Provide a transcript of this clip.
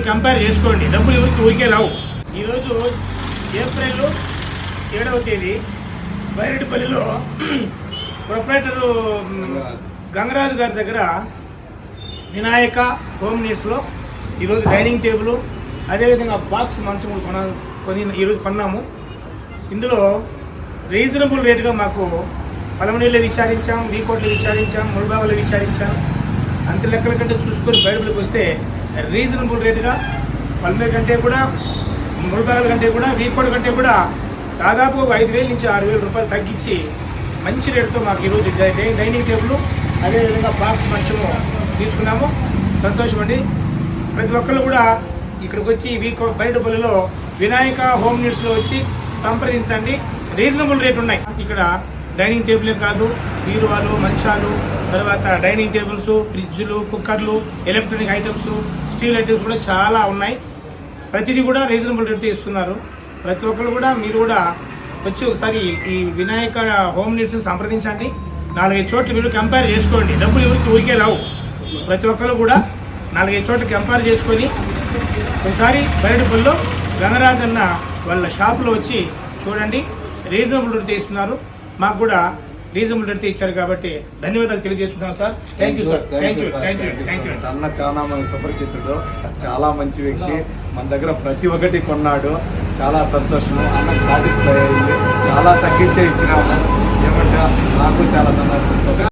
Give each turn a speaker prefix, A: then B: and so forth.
A: Compare చేసుకోండి, డబ్బులు ఎవరికి ఊరికే రావు. ఈరోజు ఏప్రిల్ 7వ తేదీ బైరెడ్డిపల్లిలో ప్రొపరేటర్ గంగరాజు గారి దగ్గర వినాయక హోమ్ నీడ్స్లో ఈరోజు డైనింగ్ టేబుల్ అదేవిధంగా బాక్స్ మంచం ఈరోజు కొన్నాము. ఇందులో రీజనబుల్ రేటుగా మాకు పలమనీళ్ళు విచారించాం, వీకోట్లు విచారించాం, ముల్బాగులు విచారించాం. అంత లెక్కల కంటే చూసుకొని బయటకు వస్తే రీజనబుల్ రేటుగా పలమనీళ్ళ కంటే కూడా, ముల్బాగుల కంటే కూడా, వీకోట్ కంటే కూడా దాదాపు 5,000 నుంచి 6,000 రూపాయలు తగ్గించి మంచి రేటుతో మాకు ఈరోజు డైనింగ్ టేబుల్ అదేవిధంగా బాక్స్ మంచము తీసుకున్నాము. సంతోషం అండి. ప్రతి ఒక్కళ్ళు కూడా ఇక్కడికి వచ్చి బయటపల్లిలో వినాయక హోమ్ నీడ్స్లో వచ్చి సంప్రదించండి. రీజనబుల్ రేట్ ఉన్నాయి. ఇక్కడ డైనింగ్ టేబులే కాదు, బీరువాలు, మంచాలు, తర్వాత డైనింగ్ టేబుల్స్, ఫ్రిడ్జ్లు, కుక్కర్లు, ఎలక్ట్రానిక్ ఐటమ్స్, స్టీల్ ఐటమ్స్ కూడా చాలా ఉన్నాయి. ప్రతిదీ కూడా రీజనబుల్ రేట్తో ఇస్తున్నారు. ప్రతి ఒక్కరు కూడా మీరు కూడా వచ్చి ఒకసారి ఈ వినాయక హోమ్ నీడ్స్ని సంప్రదించండి. 4-5 చోట్ల మీరు కంపేర్ చేసుకోండి, డబ్బులు ఎవరికి ఊరికే రావు. ప్రతి ఒక్కరు కూడా 4-5 చోట్ల కంపేర్ చేసుకొని ఒకసారి బయటపల్లిలో గంగరాజ్ అన్న వాళ్ళ షాపులో వచ్చి చూడండి. రీజనబుల్ రేట్ ఇస్తున్నారు. మాకు కూడా రీజనబుల్ రేట్ ఇచ్చారు కాబట్టి ధన్యవాదాలు తెలియజేస్తున్నాను sir. Thank you sir. Thank you.
B: అన్న చాలా మంది సుపరిచితుడు, చాలా మంచి వ్యక్తి. మన దగ్గర ప్రతి ఒక్కటి కొన్నాడు. చాలా సంతోషం. అన్నకు సాటిస్ఫై అయ్యింది. చాలా తగ్గించే ఇచ్చినాము. ఏమంటే నాకు చాలా సంతోషం.